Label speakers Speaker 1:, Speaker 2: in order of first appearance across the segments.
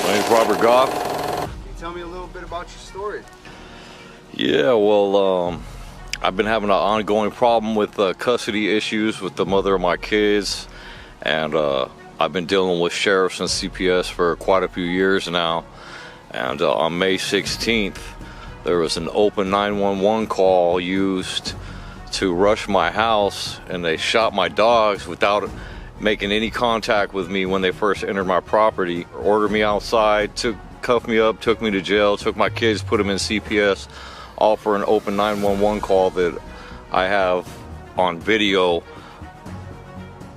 Speaker 1: My name's Robert Goff.
Speaker 2: Can you tell me a little bit about your story?
Speaker 1: Yeah, well, I've been having an ongoing problem with custody issues with the mother of my kids, and I've been dealing with sheriffs and CPS for quite a few years now. And on May 16th, there was an open 911 call used to rush my house, and they shot my dogs without making any contact with me when they first entered my property. Ordered me outside, cuffed me up, took me to jail, took my kids, put them in CPS, all for an open 911 call that I have on video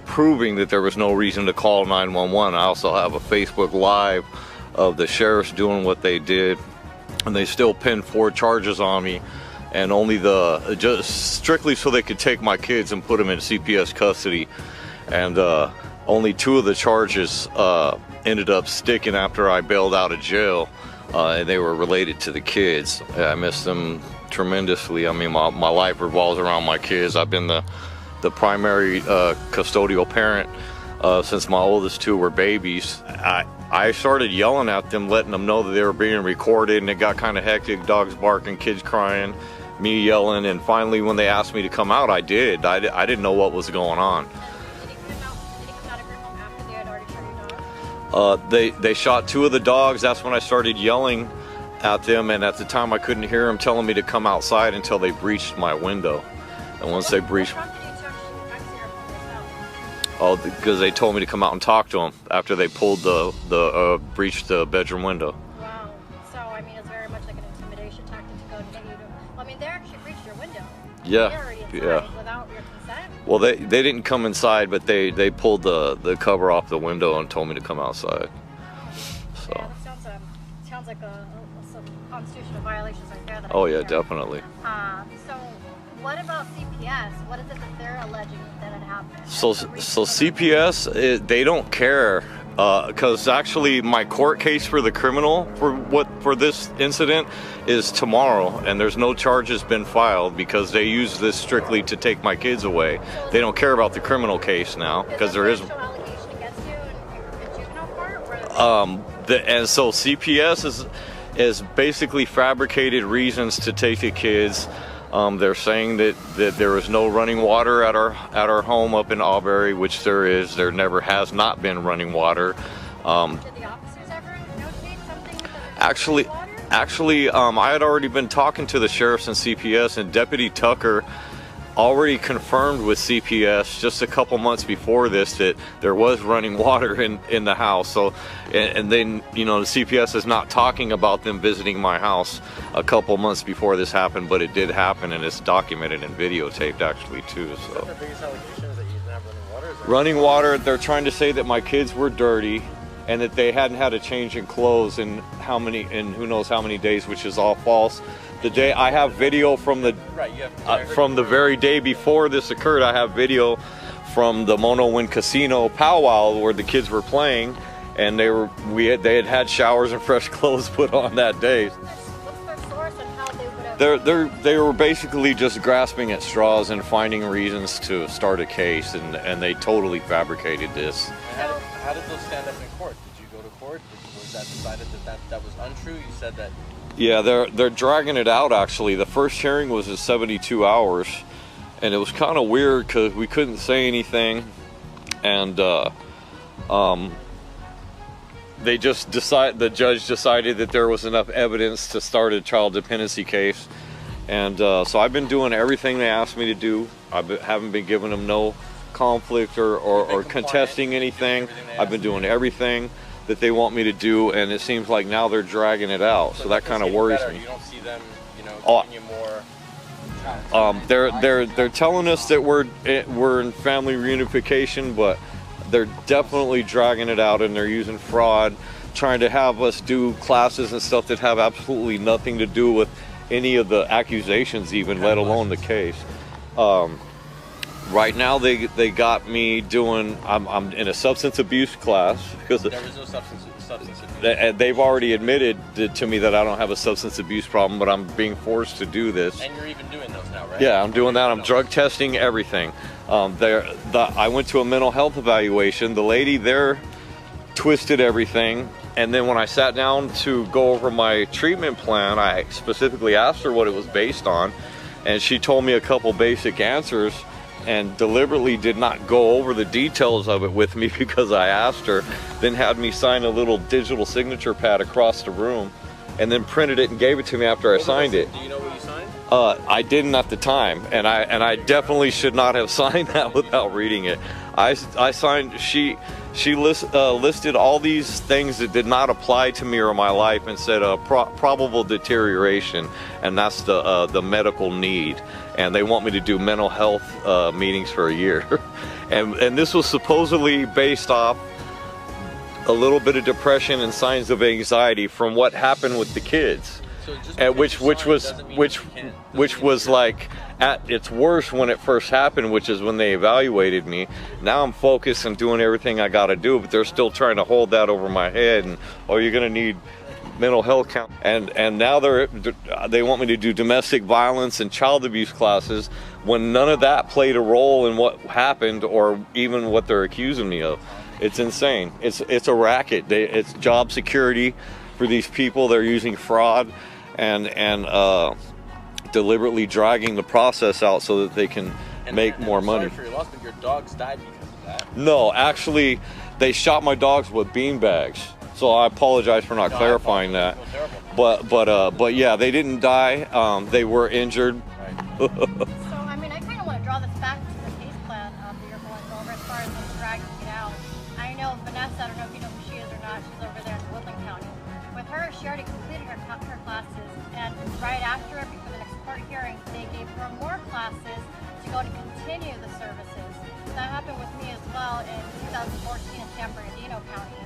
Speaker 1: proving that there was no reason to call 911. I also have a Facebook Live of the sheriffs doing what they did, and they still pinned 4 charges on me, and only just strictly so they could take my kids and put them in CPS custody. And only 2 of the charges ended up sticking after I bailed out of jail, and they were related to the kids. I miss them tremendously. I mean, my life revolves around my kids. I've been the primary custodial parent since my oldest 2 were babies. I started yelling at them, letting them know that they were being recorded, and it got kind of hectic. Dogs barking, kids crying, me yelling, and finally when they asked me to come out, I did. I didn't know what was going on. They shot 2 of the dogs. That's when I started yelling at them, and at the time I couldn't hear them telling me to come outside until they breached my window. And once they breached, because they told me to come out and talk to them after they pulled breached the bedroom window.
Speaker 3: Wow. So I mean, it's very much like an intimidation tactic to go and get you to. I mean, they actually breached your window.
Speaker 1: Yeah.
Speaker 3: They're already inside without your consent.
Speaker 1: Well, they didn't come inside, but they pulled the cover off the window and told me to come outside. So.
Speaker 3: Yeah, that sounds like some constitutional violations right there.
Speaker 1: Oh yeah, definitely.
Speaker 3: So what about CPS? What is it that they're alleging that had happened?
Speaker 1: So CPS, they don't care, because actually my court case for the criminal for this incident is tomorrow, and there's no charges been filed because they use this strictly to take my kids away. They don't care about the criminal case now because there is.
Speaker 3: Allegation against you in juvenile court?
Speaker 1: And so CPS is basically fabricated reasons to take the kids. They're saying that there is no running water at our home up in Auberry, which there is. There never has not been running water.
Speaker 3: Did the officers ever notate something with the
Speaker 1: Actually, I had already been talking to the sheriffs and CPS, and Deputy Tucker already confirmed with CPS just a couple months before this that there was running water in the house. So, and then, you know, the CPS is not talking about them visiting my house a couple months before this happened, but it did happen, and it's documented and videotaped actually too. So,
Speaker 4: the biggest allegation is that you didn't have running water?
Speaker 1: Running water, they're trying to say that my kids were dirty and that they hadn't had a change in clothes in who knows how many days, which is all false. The day I have video from the very day before this occurred, I have video from the Mono Wind Casino powwow where the kids were playing, and they had showers and fresh clothes put on that day.
Speaker 3: What's their source and how they would have?
Speaker 1: They were basically just grasping at straws and finding reasons to start a case, and they totally fabricated this.
Speaker 4: How did those stand up in court? Did you go to court? Was that decided that was untrue? You said that.
Speaker 1: Yeah, they're dragging it out actually. The first hearing was at 72 hours, and it was kind of weird because we couldn't say anything, and the judge decided that there was enough evidence to start a child dependency case, and so I've been doing everything they asked me to do. Haven't been giving them no conflict or contesting anything. I've been doing everything that they want me to do, and it seems like now they're dragging it out, so that kind of worries me.
Speaker 4: You don't see them, giving you more.
Speaker 1: They're telling us that we're in family reunification, but they're definitely dragging it out, and they're using fraud, trying to have us do classes and stuff that have absolutely nothing to do with any of the accusations, even let alone the case. Right now they got me doing, I'm in a substance abuse class because
Speaker 4: there was no substance abuse.
Speaker 1: They've already admitted to me that I don't have a substance abuse problem, but I'm being forced to do this.
Speaker 4: And you're even doing those now, right?
Speaker 1: Yeah, I'm doing that. I'm drug testing everything. I went to a mental health evaluation. The lady there twisted everything And then when I sat down to go over my treatment plan, I specifically asked her what it was based on, and she told me a couple basic answers and deliberately did not go over the details of it with me because I asked her, then had me sign a little digital signature pad across the room, and then printed it and gave it to me after I signed it.
Speaker 4: Do you know what you signed?
Speaker 1: I didn't at the time, and I definitely should not have signed that without reading it. I signed. She listed all these things that did not apply to me or my life, and said probable deterioration, and that's the medical need, and they want me to do mental health meetings for a year, and this was supposedly based off a little bit of depression and signs of anxiety from what happened with the kids.
Speaker 4: So just
Speaker 1: which was like at its worst when it first happened, which is when they evaluated me. Now I'm focused and doing everything I got to do, but they're still trying to hold that over my head. And oh, you're gonna need mental health count. And now they want me to do domestic violence and child abuse classes when none of that played a role in what happened or even what they're accusing me of. It's insane. It's a racket. It's job security for these people. They're using fraud and deliberately dragging the process out so that they can make more money.
Speaker 4: Sorry for your loss, but your dogs died because of that.
Speaker 1: No, actually, they shot my dogs with bean bags. So I apologize for not clarifying that. But yeah, they didn't die. They were injured.
Speaker 3: So I mean, I kind of want to draw this back to the case plan that you're going over as far as them dragging it out. I know Vanessa. I don't know if you know who she is or not. She's over there in Woodland County. With her, she already completed her classes, and right after it, before the next court hearing, they gave her more classes to go to continue the services. That happened with me as well in 2014 in San Bernardino County.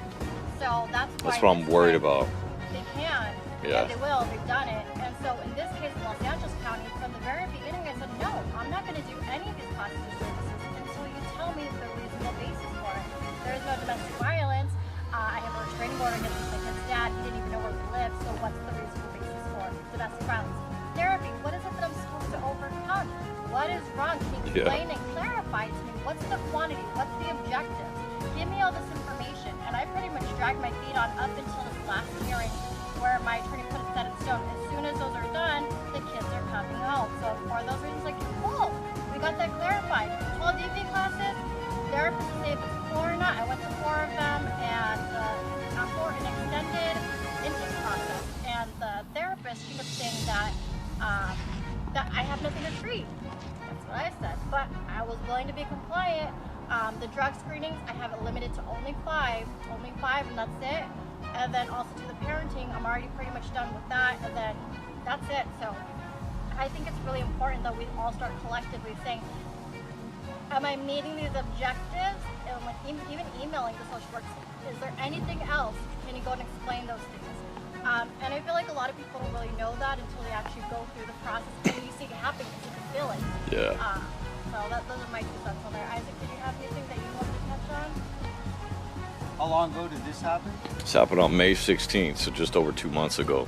Speaker 3: So that's
Speaker 1: what I'm worried about.
Speaker 3: They can.
Speaker 1: Yeah.
Speaker 3: They will. They've done it. And so in this case in Los Angeles County, from the very beginning, I said, no, I'm not going to do any of these classes or services until you tell me the reasonable basis for it. There is no domestic violence. I have a restraining order against my kid's dad. He didn't even know where we lived. So what's the reasonable basis for domestic violence? Therapy. What is it that I'm supposed to overcome? What is wrong? Can you explain and clarify to me? What's the quantity? What's the objective? Give me all this information. And I pretty much dragged my feet on up until this last hearing where my attorney put it set in stone. As soon as those are done, the kids are coming home. So for those reasons, like, cool, we got that clarified. 12 DV classes, therapists say if it's 4 or not. I went to 4 of them, and for an extended intake process. And the therapist, she was saying that that I have nothing to treat. That's what I said. But I was willing to be compliant. The drug screenings, I have it limited to only 5, and that's it. And then also to the parenting, I'm already pretty much done with that, and then that's it. So I think it's really important that we all start collectively saying, am I meeting these objectives? And like even emailing the social workers, is there anything else? Can you go and explain those things? And I feel like a lot of people don't really know that until they actually go through the process and you see it happen because you can feel it.
Speaker 1: Yeah.
Speaker 3: So those are my 2 cents on there. Isaac, did you have anything that you wanted to touch on?
Speaker 2: How long ago did this happen?
Speaker 1: This happened on May 16th, so just over 2 months ago.